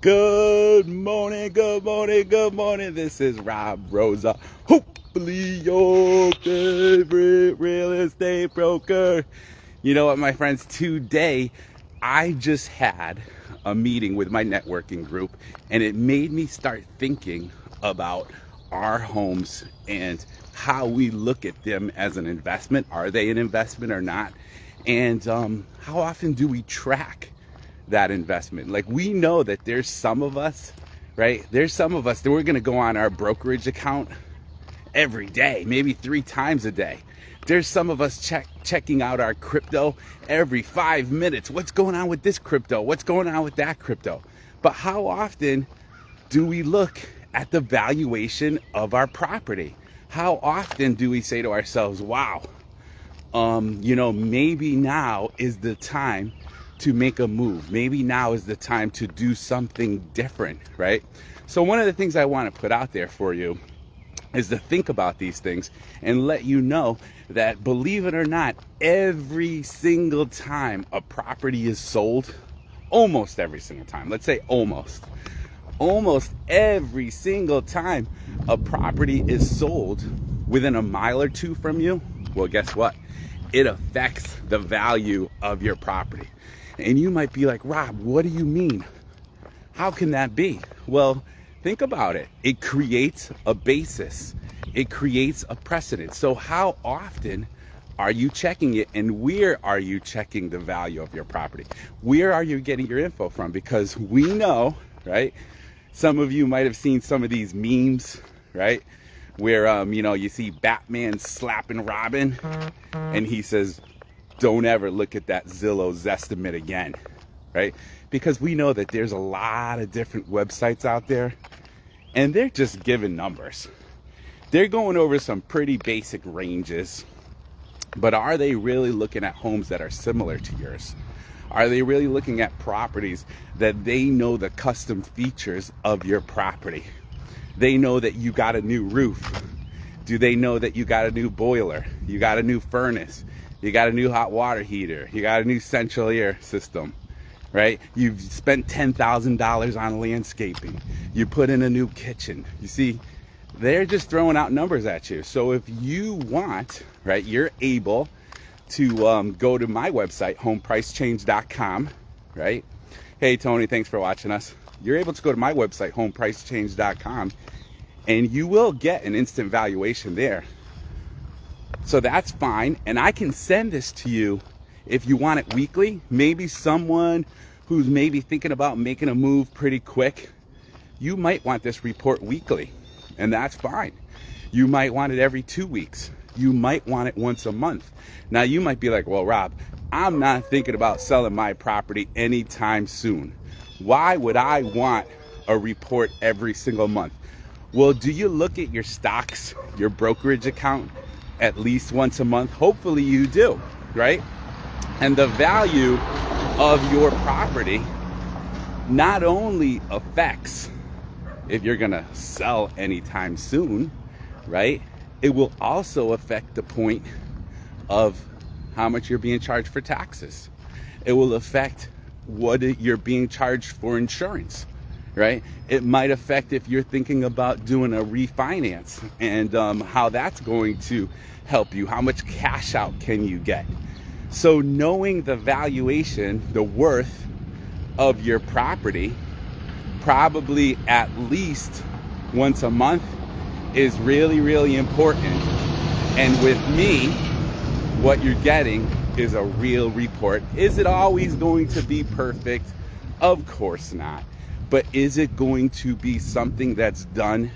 Good morning, good morning, good morning. This is Rob Rosa, hopefully your favorite real estate broker. You know what, my friends, today I just had a meeting with my networking group, and it made me start thinking about our homes and how we look at them as an investment. Are they an investment or not? And how often do we track that investment? Like, we know that there's some of us, right? There's some of us that we're going to go on our brokerage account every day, maybe 3 times a day. There's some of us checking out our crypto every 5 minutes. What's going on with this crypto? What's going on with that crypto? But how often do we look at the valuation of our property? How often do we say to ourselves, wow, maybe now is the time to make a move. Maybe now is the time to do something different, right? So one of the things I want to put out there for you is to think about these things and let you know that, believe it or not, every single time a property is sold, almost every single time, let's say almost every single time a property is sold within a mile or two from you, well, guess what? It affects the value of your property. And you might be like, Rob, what do you mean? How can that be? Well, think about it. It creates a basis. It creates a precedent. So how often are you checking it, and where are you checking the value of your property? Where are you getting your info from? Because we know, right? Some of you might have seen some of these memes, right? Where, you see Batman slapping Robin, and he says, don't ever look at that Zillow Zestimate again, right? Because we know that there's a lot of different websites out there, and they're just giving numbers. They're going over some pretty basic ranges, but are they really looking at homes that are similar to yours? Are they really looking at properties that they know the custom features of your property? They know that you got a new roof. Do they know that you got a new boiler? You got a new furnace? You got a new hot water heater. You got a new central air system, right? You've spent $10,000 on landscaping. You put in a new kitchen. You see, they're just throwing out numbers at you. So if you want, right, you're able to go to my website, homepricechange.com, right? Hey, Tony, thanks for watching us. You're able to go to my website, homepricechange.com, and you will get an instant valuation there. So that's fine, and I can send this to you if you want it weekly. Maybe someone who's maybe thinking about making a move pretty quick, you might want this report weekly, and that's fine. You might want it every 2 weeks. You might want it once a month. Now, you might be like, well, Rob, I'm not thinking about selling my property anytime soon. Why would I want a report every single month? Well, do you look at your stocks, your brokerage account, at least once a month? Hopefully you do, right? And the value of your property not only affects if you're gonna sell anytime soon, right? It will also affect the point of how much you're being charged for taxes. It will affect what you're being charged for insurance, right? It might affect if you're thinking about doing a refinance, and how that's going to help you. How much cash out can you get? So knowing the valuation, the worth of your property, probably at least once a month, is really, really important. And with me, what you're getting is a real report. Is it always going to be perfect? Of course not. But is it going to be something that's done,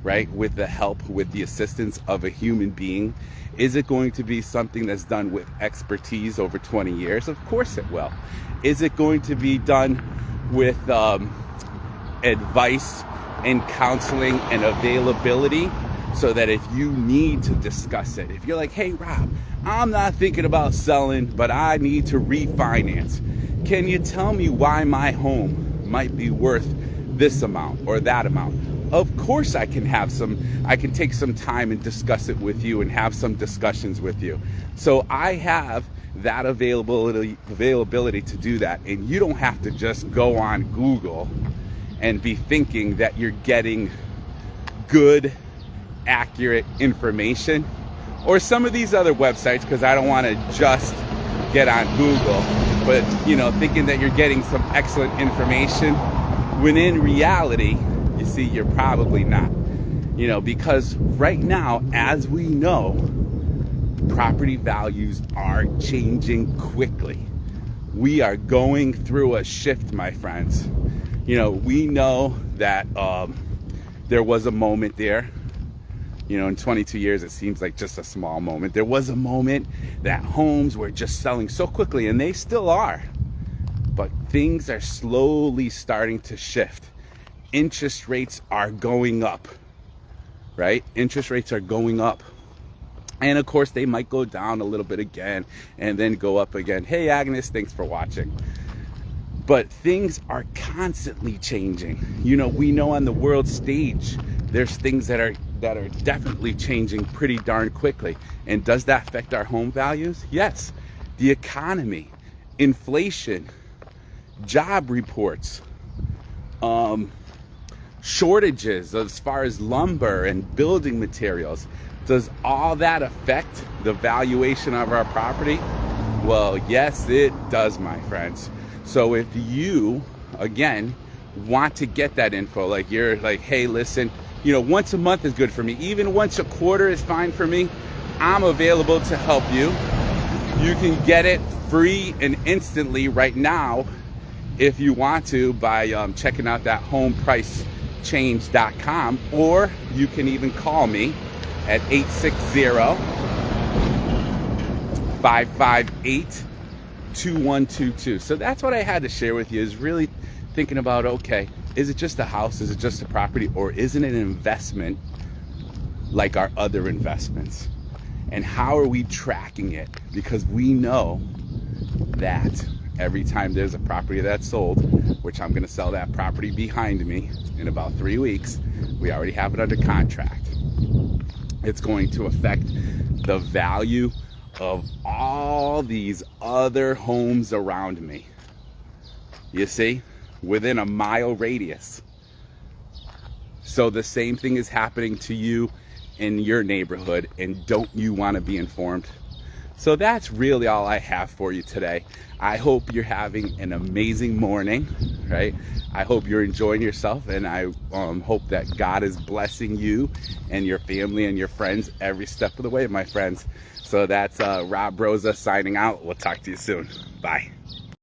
right, with the help, with the assistance of a human being? Is it going to be something that's done with expertise over 20 years? Of course it will. Is it going to be done with advice and counseling and availability, so that if you need to discuss it, if you're like, hey, Rob, I'm not thinking about selling, but I need to refinance. Can you tell me why my home might be worth this amount or that amount? Of course I can take some time and discuss it with you and have some discussions with you. So I have that availability to do that. And you don't have to just go on Google and be thinking that you're getting good, accurate information. Or some of these other websites, because I don't want to just get on Google, but thinking that you're getting some excellent information, when in reality, you see, you're probably not. Because right now, as we know, property values are changing quickly. We are going through a shift, my friends. We know that there was a moment there. In 22 years, it seems like just a small moment. There was a moment that homes were just selling so quickly, and they still are. But things are slowly starting to shift. Interest rates are going up, right? Interest rates are going up. And of course, they might go down a little bit again and then go up again. Hey, Agnes, thanks for watching. But things are constantly changing. We know on the world stage, there's things that are definitely changing pretty darn quickly. And does that affect our home values? Yes. The economy, inflation, job reports, shortages as far as lumber and building materials. Does all that affect the valuation of our property? Well, yes, it does, my friends. So if you, again, want to get that info, like you're like, hey, listen, once a month is good for me. Even once a quarter is fine for me. I'm available to help you. You can get it free and instantly right now if you want to by checking out that homepricechange.com, or you can even call me at 860-558-2122. So that's what I had to share with you, is really thinking about, okay, is it just a house? Is it just a property? Or isn't it an investment like our other investments? And how are we tracking it? Because we know that every time there's a property that's sold, which I'm going to sell that property behind me in about 3 weeks, we already have it under contract. It's going to affect the value of all these other homes around me. You see, within a mile radius. So the same thing is happening to you in your neighborhood, and don't you want to be informed? So that's really all I have for you today. I hope you're having an amazing morning, right? I hope you're enjoying yourself, and I hope that God is blessing you and your family and your friends every step of the way, my friends. So that's Rob Rosa signing out. We'll talk to you soon. Bye.